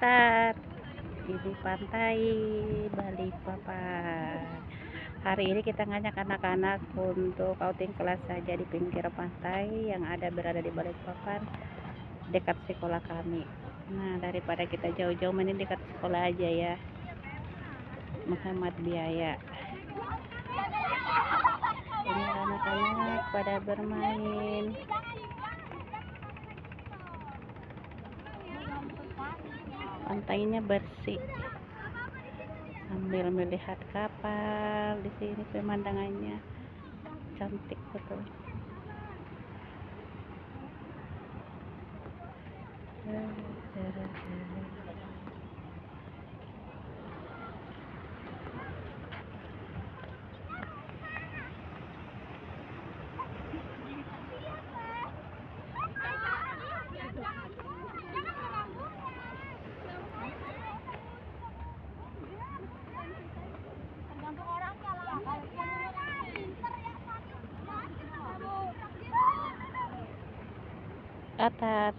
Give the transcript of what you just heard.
sebentar. Ini pantai Balikpapan. Hari ini kita ngajak anak-anak untuk outing kelas saja di pinggir pantai yang berada di Balikpapan, dekat sekolah kami. Nah, daripada kita jauh-jauh, mending dekat sekolah aja ya, menghemat biaya. Ini anak-anak pada bermain. Pantainya bersih, sambil melihat kapal. Di sini pemandangannya cantik betul. Atas.